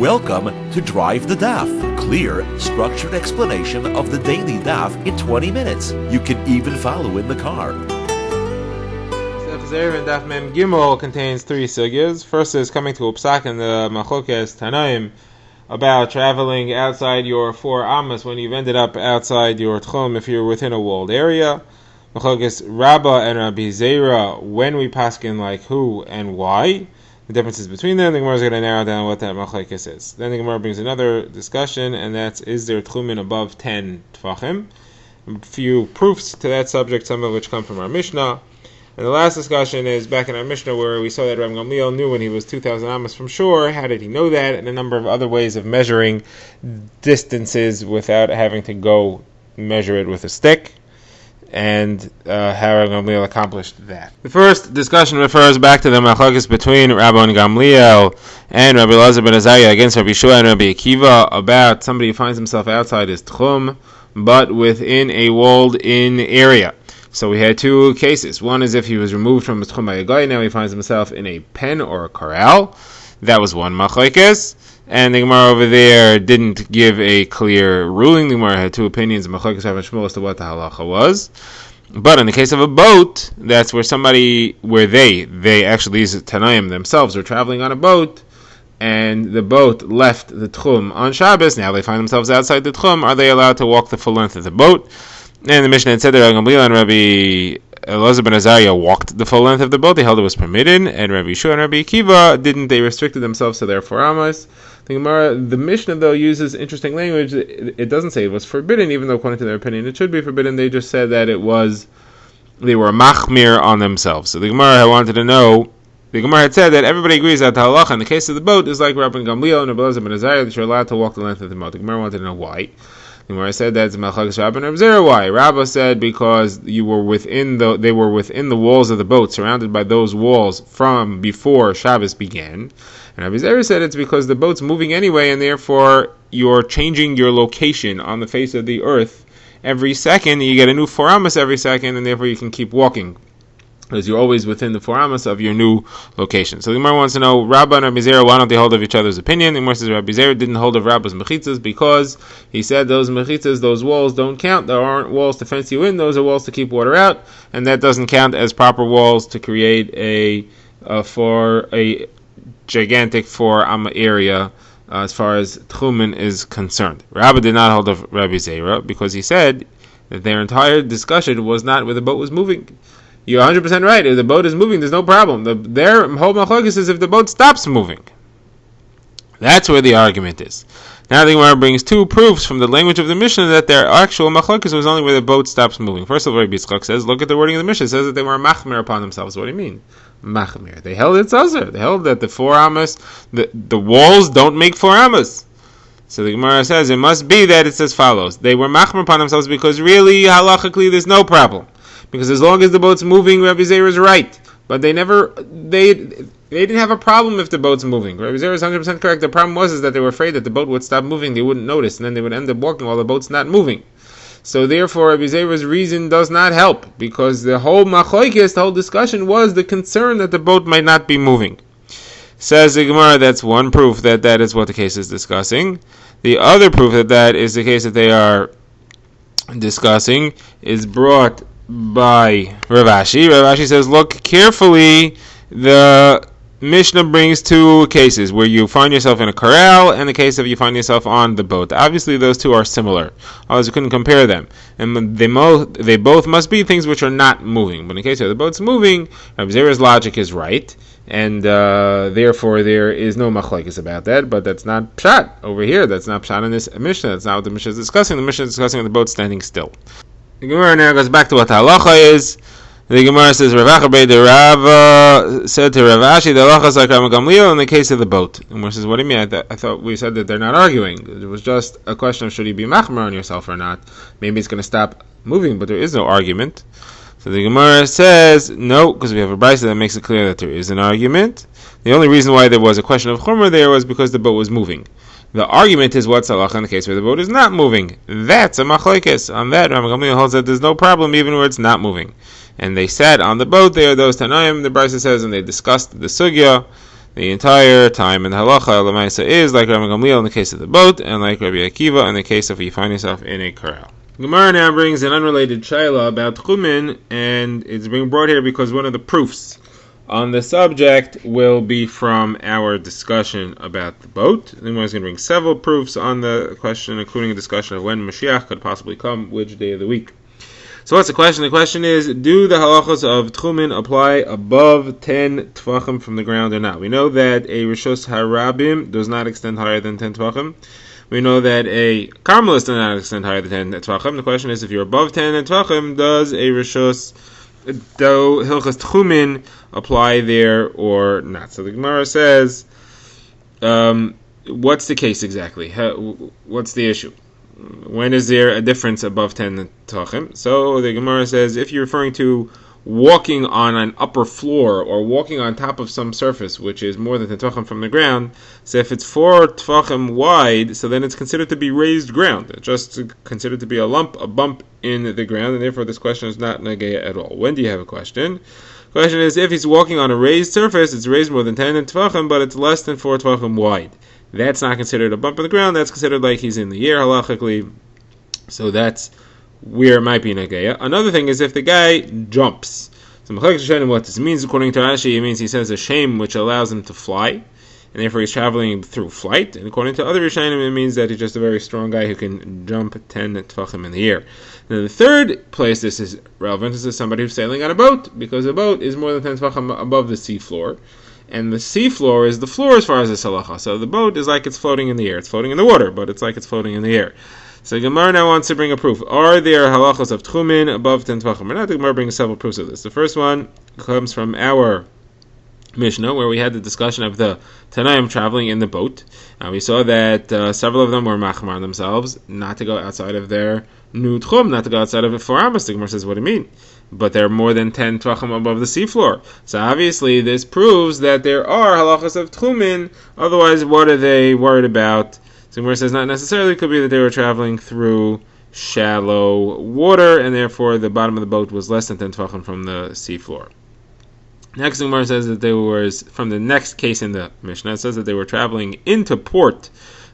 Welcome to Drive the Daf. Clear, structured explanation of the daily Daf in 20 minutes. You can even follow in the car. Eruvin Daf Mem Gimel contains three sugyas. First is coming to a psak in the Machokes Tanaim about traveling outside your 4 amas when you've ended up outside your tchum if you're within a walled area. Machokes Rabba and Rabbi Zera, when we paskin like who and why. The differences between them. The Gemara is going to narrow down what that machlekes is. Then the Gemara brings another discussion, and that's, is there tchumin above 10 tfachim? A few proofs to that subject, some of which come from our Mishnah. And the last discussion is back in our Mishnah where we saw that Rabbi Gamliel knew when he was 2,000 amas from shore. How did he know that? And a number of other ways of measuring distances without having to go measure it with a stick. And how Rabbi Gamliel accomplished that. The first discussion refers back to the machlokes between Rabbi Gamliel and Rabbi Elazar ben Azariah against Rabbi Shua and Rabbi Akiva about somebody who finds himself outside his tchum, but within a walled-in area. So we had two cases. One is if he was removed from his tchum by a guy, now he finds himself in a pen or a corral. That was one machlokes. And the Gemara over there didn't give a clear ruling. The Gemara had two opinions, Machlokes Rav and Shmuel, as to what the halacha was. But in the case of a boat, that's where they actually, these Tanaim themselves, were traveling on a boat, and the boat left the Tchum on Shabbos. Now they find themselves outside the Tchum. Are they allowed to walk the full length of the boat? And the Mishnah had said that Rabbi Gamliel and Rabbi Elazar ben Azariah walked the full length of the boat. They held it was permitted, and Rabbi Shua and Rabbi Akiva didn't. They restricted themselves to their 4 amas. The Mishnah, though, uses interesting language. It doesn't say it was forbidden, even though according to their opinion it should be forbidden. They just said that they were machmir on themselves. So the Gemara wanted to know, the Gemara had said that everybody agrees that the halacha in the case of the boat is like Rabbi Gamliel and Rabbi Elazar ben Azariah, that you're allowed to walk the length of the boat. The Gemara wanted to know why. The Gemara said that's Machlokes Rabba and Rabbi Zera. Why? Rabba said because they were within the walls of the boat, surrounded by those walls from before Shabbos began. And Rabbi Zera said it's because the boat's moving anyway, and therefore you're changing your location on the face of the earth every second. You get a new 4 amas every second, and therefore you can keep walking, because you're always within the 4 amas of your new location. So the Gemara wants to know, Rabba and Rabbi Zera, why don't they hold of each other's opinion? The Gemara says Rabbi Zera didn't hold of Rabba's mechitzas because he said those mechitzas, those walls don't count. There aren't walls to fence you in. Those are walls to keep water out, and that doesn't count as proper walls to create for a gigantic 4 amma area as far as tchumen is concerned. Rabba did not hold of Rabbi Zera because he said that their entire discussion was not where the boat was moving. You're 100% right. If the boat is moving, there's no problem. Their whole machlokes is if the boat stops moving. That's where the argument is. Now the Gemara brings two proofs from the language of the Mishnah that their actual machlokes was only where the boat stops moving. First of all, Rabbi Yitzchak says, look at the wording of the Mishnah. It says that they were machmir upon themselves. What do you mean? Machmir. They held it's azar. They held that the 4 amas, the walls don't make 4 amas. So the Gemara says it must be that it's as follows. They were machmir upon themselves because really, halachically, there's no problem. Because as long as the boat's moving, Rabbi Zera is right. But they didn't have a problem if the boat's moving. Rabbi Zera is 100% correct. The problem was that they were afraid that the boat would stop moving, they wouldn't notice, and then they would end up walking while the boat's not moving. So therefore, Rabbi Zera's reason does not help, because the whole machlokes, the whole discussion was the concern that the boat might not be moving. Says the Gemara, that's one proof that is what the case is discussing. The other proof that is the case that they are discussing is brought by Rav Ashi. Rav Ashi says, look carefully, the Mishnah brings 2 cases where you find yourself in a corral and the case of you find yourself on the boat. Obviously those two are similar, otherwise we couldn't compare them, and they both must be things which are not moving. But in the case of the boat's moving, Rabbi Zera's logic is right, and therefore there is no machlokes about that. But that's not pshat over here. That's not pshat in this Mishnah. That's not what the Mishnah is discussing. The Mishnah is discussing the boat standing still. The Gemara now goes back to what the halacha is. The Gemara says, Rav Achabai de Rava said to Rav Ashi, the halacha is like Rabbi Gamliel in the case of the boat. The Gemara says, what do you mean? I thought we said that they're not arguing. It was just a question of should you be machmer on yourself or not. Maybe it's going to stop moving, but there is no argument. So the Gemara says, no, because we have a brisa that makes it clear that there is an argument. The only reason why there was a question of chumrah there was because the boat was moving. The argument is what's halacha in the case where the boat is not moving. That's a machlokes. On that, Rabbi Gamliel holds that there's no problem even where it's not moving. And they sat on the boat there, those Tanaim, the Brisa says, and they discussed the sugya the entire time. And the halacha l'maisa is like Rabbi Gamliel in the case of the boat, and like Rabbi Akiva in the case of you find yourself in a corral. Gemara now brings an unrelated shaila about tchumen, and it's being brought here because one of the proofs on the subject will be from our discussion about the boat. The Gemara is going to bring several proofs on the question, including a discussion of when Mashiach could possibly come, which day of the week. So what's the question? The question is, do the halachos of tchumen apply above 10 tvachim from the ground or not? We know that a rishos harabim does not extend higher than 10 tvachim. We know that a karmelis does not extend higher than 10 tvachim. The question is, if you're above 10 tvachim, does a rishos do hilchos tchumen apply there or not? So the Gemara says, what's the case exactly? What's the issue? When is there a difference above 10 tvachim? So the Gemara says, if you're referring to walking on an upper floor or walking on top of some surface which is more than 10 tvachim from the ground, so if it's 4 tvachim wide, so then it's considered to be raised ground. It's just considered to be a bump in the ground, and therefore this question is not nageya at all. When do you have a question? The question is, if he's walking on a raised surface, it's raised more than 10 tvachim, but it's less than 4 tvachim wide. That's not considered a bump in the ground. That's considered like he's in the air halachically. So that's where it might be nageya. Another thing is if the guy jumps. So what this means, according to Rashi, it means he says a shame which allows him to fly, and therefore he's traveling through flight. And according to other Rishonim, it means that he's just a very strong guy who can jump 10 tvachim in the air. Now the third place this is relevant is somebody who's sailing on a boat, because a boat is more than 10 tvachim above the seafloor. And the seafloor is the floor as far as the halacha. So the boat is like it's floating in the air. It's floating in the water, but it's like it's floating in the air. So Gemara now wants to bring a proof. Are there halachas of tchumen above 10 tvachim or not? The Gemara brings several proofs of this. The first one comes from our Mishnah, where we had the discussion of the Tanaim traveling in the boat. We saw that several of them were machmar themselves not to go outside of their new tchum, not to go outside of it 4 amos. The Gemara says, what do you mean? But they're more than 10 tvachim above the seafloor. So obviously this proves that there are halachas of tchumen. Otherwise, what are they worried about? So Gemara says not necessarily. It could be that they were traveling through shallow water, and therefore the bottom of the boat was less than 10 tvachim from the seafloor. Next, Gemara says that they were, from the next case in the Mishnah, it says that they were traveling into port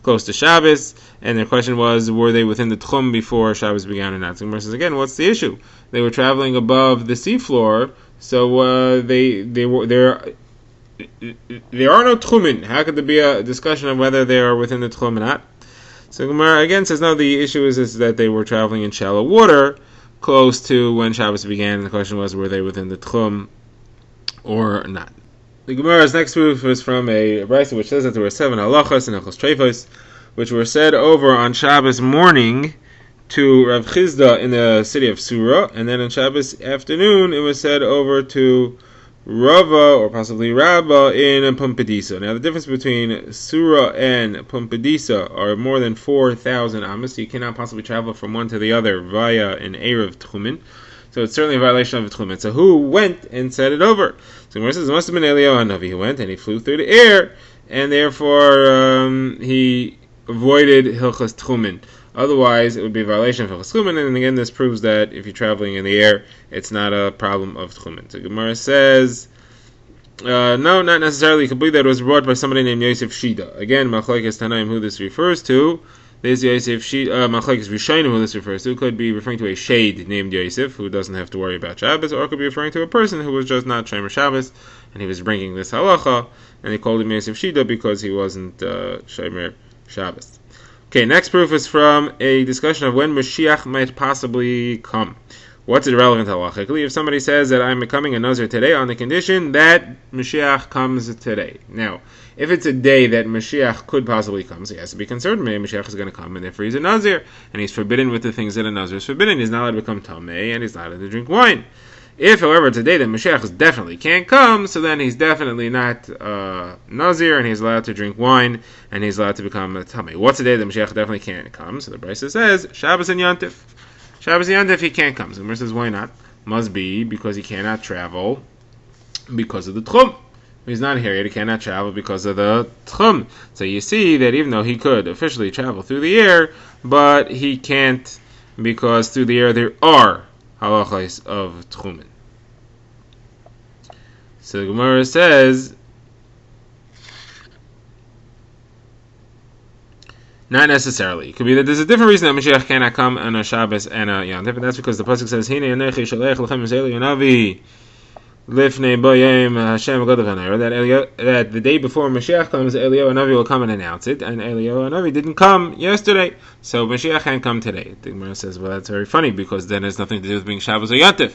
close to Shabbos, and their question was, were they within the tchum before Shabbos began or not? So Gemara says again, what's the issue? They were traveling above the seafloor, so there are no tchumen. How could there be a discussion of whether they are within the tchum or not? So Gemara again says no, the issue is that they were traveling in shallow water close to when Shabbos began, and the question was, were they within the tchum or not? The Gemara's next proof is from a brayso which says that there were 7 halachas and halachos treifos which were said over on Shabbos morning to Rav Chizda in the city of Sura, and then on Shabbos afternoon it was said over to Rava, or possibly Rabba, in Pumbedisa. Now the difference between Sura and Pumbedisa are more than 4,000 amos, so you cannot possibly travel from one to the other via an Erev Tchumen. So it's certainly a violation of the Tchumen. So who went and said it over? So Gemara says it must have been Eliyahu Hanavi who went, and he flew through the air, and therefore he avoided Hilchas Tchumen. Otherwise, it would be a violation of Hilchas Tchumen, and again, this proves that if you're traveling in the air, it's not a problem of Tchumen. So Gemara says, no, not necessarily. You can believe that it was brought by somebody named Yosef Shida. Again, Machlokes Tanaim, who this refers to, there's Yosef Shida, Machlokes Rishonim, who this refers to, could be referring to a shade named Yosef, who doesn't have to worry about Shabbos, or it could be referring to a person who was just not Shomer Shabbos, and he was bringing this halacha, and they called him Yosef Shida because he wasn't Shomer Shabbos. Okay, next proof is from a discussion of when Mashiach might possibly come. What's it relevant halachically? If somebody says that I'm becoming a Nazir today on the condition that Mashiach comes today. Now, if it's a day that Mashiach could possibly come, so he has to be concerned, maybe Mashiach is going to come, and therefore he's a Nazir, and he's forbidden with the things that a Nazir is forbidden. He's not allowed to become Tameh, and he's not allowed to drink wine. If, however, it's a day that Mashiach definitely can't come, so then he's definitely not Nazir, and he's allowed to drink wine, and he's allowed to become a Tameh. What's a day that Mashiach definitely can't come? So the brayso says, Shabbos and Yontif. Shabbos and Yontif he can't come. So the Gemara says, why not? Must be because he cannot travel because of the Tchum. He's not here yet, he cannot travel because of the Tchum. So you see that even though he could officially travel through the air, but he can't because through the air there are halachos of Tchumen. So the Gemara says, Not necessarily. It could be that there's a different reason that Mashiach cannot come on a Shabbos and a Yom Tov, and that's because the pasuk says, "Hine anechi shalech lechem Eli Yonavi lifnei boyim Hashem Godav," that the day before Mashiach comes, Eliyahu Hanavi will come and announce it, and Eliyahu Hanavi didn't come yesterday, so Mashiach can't come today. The Gemara says, well, that's very funny, because then it has nothing to do with being Shabbos or Yom Tov.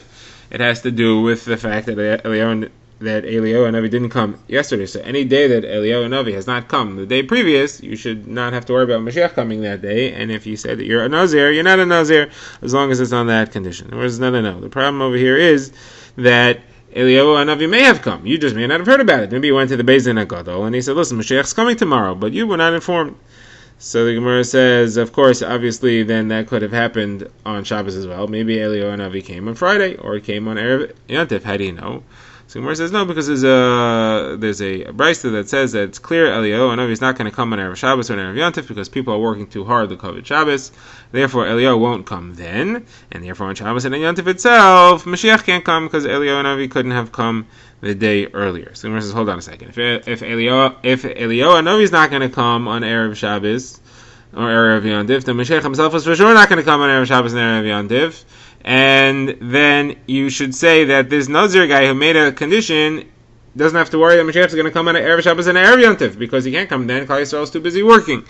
It has to do with the fact that Eliyahu Hanavi didn't come yesterday. So any day that Eliyahu Hanavi has not come the day previous, you should not have to worry about Mashiach coming that day. And if you said that you're a Nazir, you're not a Nazir, as long as it's on that condition. Whereas no. The problem over here is that Eliyahu Hanavi may have come. You just may not have heard about it. Maybe you went to the Beis Din HaGadol and he said, listen, Mashiach's coming tomorrow, but you were not informed. So the Gemara says, of course, obviously, then that could have happened on Shabbos as well. Maybe Eliyahu Hanavi came on Friday, or he came on Erev Yom Tov. How do you know? So Gemara says no, because there's a brisa that says that it's clear Eliyahu Hanavi is not going to come on Erev Shabbos or Erev Yom Tov because people are working too hard to cover Shabbos. Therefore, Eliyahu won't come then, and therefore on Shabbos and Yom Tov itself, Mashiach can't come because Eliyahu Hanavi couldn't have come the day earlier. So Gemara says, hold on a second. If Eliyahu Hanavi is not going to come on Erev Shabbos or Erev Yom Tov, then Mashiach himself is for sure not going to come on Erev Shabbos and Erev Yom Tov. And then you should say that this Nazir guy who made a condition doesn't have to worry that Mashiach is going to come on Erev Shabbos and Erev Yom Tov, because he can't come then. Klal Yisrael is too busy working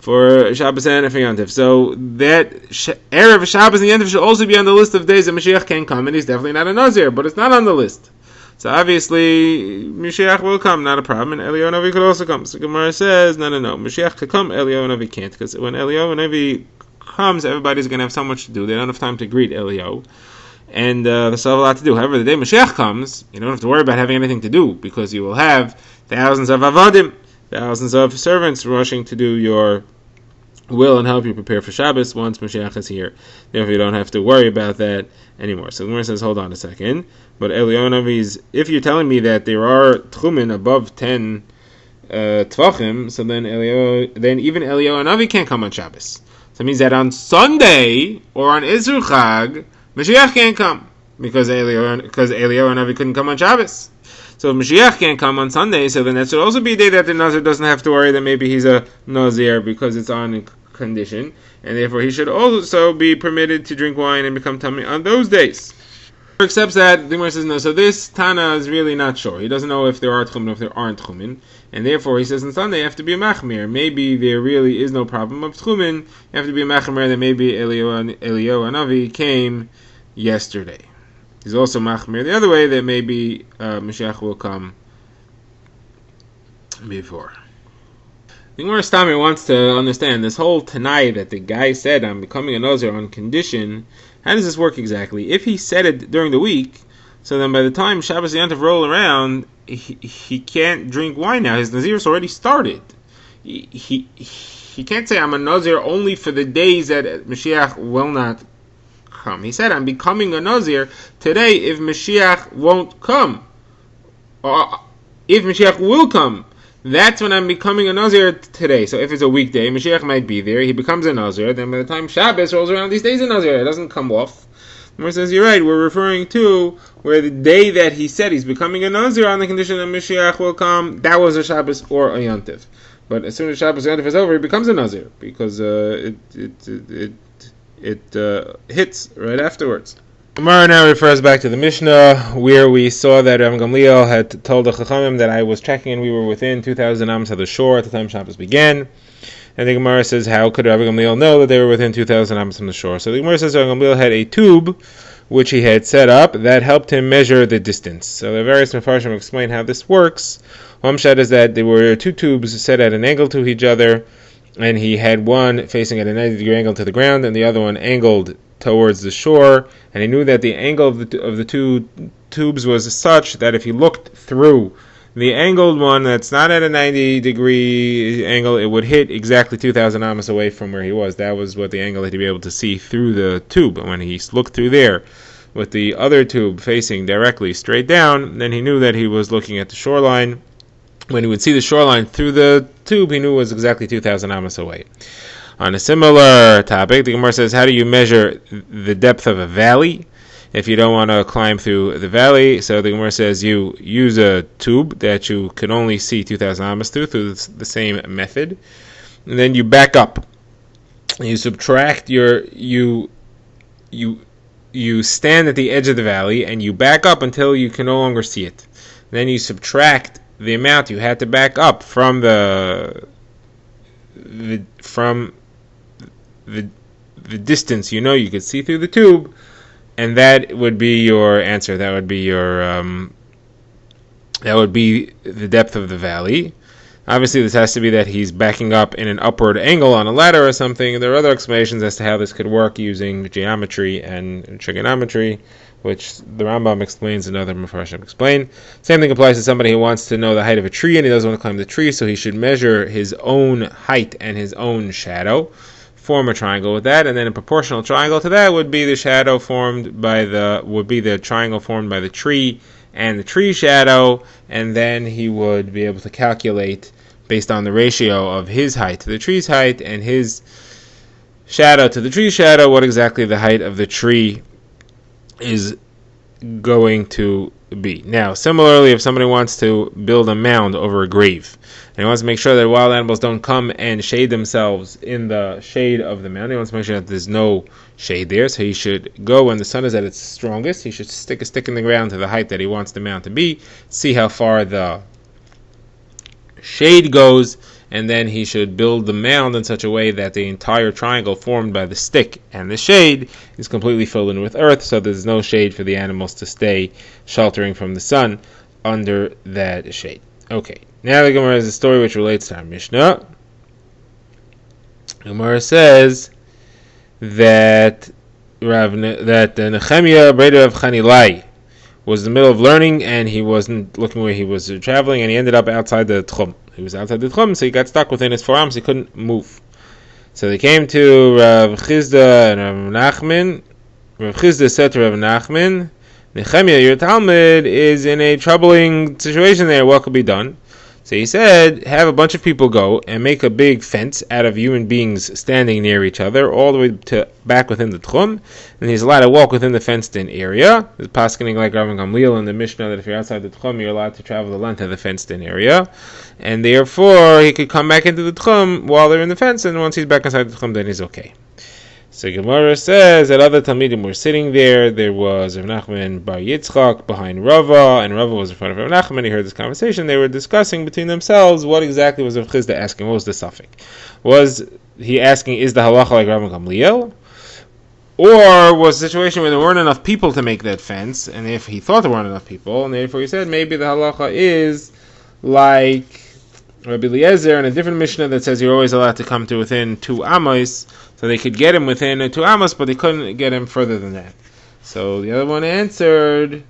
for Shabbos and for Yom Tov. So that Erev Shabbos and Yom Tov should also be on the list of days that Mashiach can come, and he's definitely not a Nazir, but it's not on the list. So obviously Mashiach will come, not a problem, and Eliyahu Hanavi could also come. So Gemara says, no. Mashiach could come, Eliyahu Hanavi can't, because when Eliyahu Hanavi comes, everybody's going to have so much to do. They don't have time to greet Eliyahu, and they still have a lot to do. However, the day Mashiach comes, you don't have to worry about having anything to do, because you will have thousands of avadim, thousands of servants rushing to do your will and help you prepare for Shabbos once Mashiach is here. Therefore, you don't have to worry about that anymore. So the Gemara says, hold on a second. But Eliyahu Hanavi's, if you're telling me that there are tchumen above 10 tvachim, so then even Eliyahu Hanavi can't come on Shabbos. So it means that on Sunday or on Isur Chag, Mashiach can't come because Eliyahu Hanavi couldn't come on Shabbos. So if Mashiach can't come on Sunday, so then that should also be a day that the Nazir doesn't have to worry that maybe he's a Nazir because it's on condition, and therefore he should also be permitted to drink wine and become tummy on those days. Except that the Gemara says no. So this Tana is really not sure. He doesn't know if there are tchumen or if there aren't tchumen, and therefore he says on Sunday you have to be a machmir. Maybe there really is no problem of tchumen. You have to be a machmir that maybe Eliyahu Hanavi came yesterday. He's also machmir the other way that maybe Mashiach will come before. The Gemara Stami wants to understand this whole Tanai that the guy said, I'm becoming a Nazir on condition. How does this work exactly? If he said it during the week, so then by the time Shabbos and Yom Tov roll around, he can't drink wine now. His Nazir's already started. He can't say I'm a Nazir only for the days that Mashiach will not come. He said I'm becoming a Nazir today if Mashiach won't come. Or if Mashiach will come, that's when I'm becoming a Nazir today. So if it's a weekday, Mashiach might be there, he becomes a Nazir, then by the time Shabbos rolls around, he stays a Nazir, it doesn't come off. The Gemara says, you're right, we're referring to where the day that he said he's becoming a Nazir on the condition that Mashiach will come, that was a Shabbos or a Yom Tov. But as soon as Shabbos or Yom Tov is over, he becomes a Nazir, because it hits right afterwards. Gemara now refers back to the Mishnah, where we saw that Rav Gamliel had told the Chachamim that I was checking and we were within 2,000 amos of the shore at the time Shabbos began. And the Gemara says, how could Rav Gamliel know that they were within 2,000 amos from the shore? So the Gemara says Rav Gamliel had a tube which he had set up that helped him measure the distance. So the various Mefarshim explain how this works. Hamshad is that there were two tubes set at an angle to each other, and he had one facing at a 90-degree angle to the ground and the other one angled towards the shore, and he knew that the angle of the two tubes was such that if he looked through the angled one that's not at a 90-degree angle, it would hit exactly 2,000 amos away from where he was. That was what the angle that he'd be able to see through the tube. And when he looked through there with the other tube facing directly straight down, then he knew that he was looking at the shoreline. When he would see the shoreline through the tube, he knew it was exactly 2,000 amos away. On a similar topic, the Gemara says, how do you measure the depth of a valley if you don't want to climb through the valley? So the Gemara says you use a tube that you can only see 2,000 amos through the same method. and then you back up. You subtract you stand at the edge of the valley and you back up until you can no longer see it. Then you subtract the amount you had to back up from the distance you could see through the tube, and that would be your answer. That would be the depth of the valley. Obviously, this has to be that he's backing up in an upward angle on a ladder or something. There are other explanations as to how this could work using geometry and trigonometry, which the Rambam explains and other Mefarshim explain. Same thing applies to somebody who wants to know the height of a tree and he doesn't want to climb the tree, so he should measure his own height and his own shadow, form a triangle with that, and then a proportional triangle to that would be the triangle formed by the tree and the tree shadow, and then he would be able to calculate based on the ratio of his height to the tree's height and his shadow to the tree shadow what exactly the height of the tree is going to be. Now, similarly, if somebody wants to build a mound over a grave, and he wants to make sure that wild animals don't come and shade themselves in the shade of the mound, he wants to make sure that there's no shade there, so he should go when the sun is at its strongest. He should stick a stick in the ground to the height that he wants the mound to be, see how far the shade goes, and then he should build the mound in such a way that the entire triangle formed by the stick and the shade is completely filled in with earth, so there's no shade for the animals to stay sheltering from the sun under that shade. Okay, now the Gemara has a story which relates to our Mishnah. The Gemara says that Nehemiah, brother of Chanilai, was in the middle of learning, and he wasn't looking where he was traveling, and he ended up outside the Tchum. He was outside the Tchum, so he got stuck within his forearms, he couldn't move. So they came to Rav Chizda and Rav Nachman. Rav Chizda said to Rav Nachman, Nehemiah, your Talmud is in a troubling situation there, what could be done? So he said, have a bunch of people go and make a big fence out of human beings standing near each other, all the way to back within the Tchum, and he's allowed to walk within the fenced-in area. There's paskening like Rav Gamliel in the Mishnah that if you're outside the Tchum, you're allowed to travel the length of the fenced-in area, and therefore he could come back into the Tchum while they're in the fence, and once he's back inside the Tchum, then he's okay. So Gemara says that other Talmidim were sitting there. There was Rav Nachman bar Yitzchak behind Rava, and Rava was in front of Rav Nachman. He heard this conversation. They were discussing between themselves what exactly was Rav Chizda asking. What was the suffix? Was he asking, is the halacha like Rav Gamliel? Or was a situation where there weren't enough people to make that fence, and if he thought there weren't enough people, and therefore he said maybe the halacha is like Rabbi Eliezer in a different Mishnah that says you're always allowed to come to within 2 amos, so they could get him within 2 amos, but they couldn't get him further than that. So the other one answered,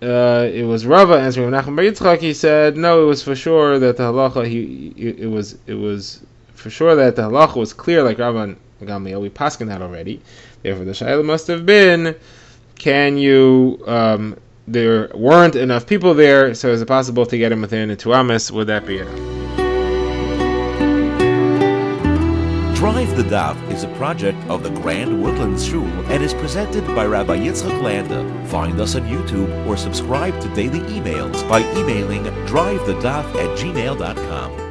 it was Rava answering Nachman bar Yitzchak. He said no, it was for sure that the halacha it was for sure that the halacha was clear like Rava and Gamliel. We paskin that already. Therefore, the shayla must have been, can you? There weren't enough people there, so is it possible to get him within 2 amos? Would that be enough? Drive the Daf is a project of the Grand Woodlands Shul and is presented by Rabbi Yitzchak Landa. Find us on YouTube or subscribe to daily emails by emailing drivethedaf@gmail.com.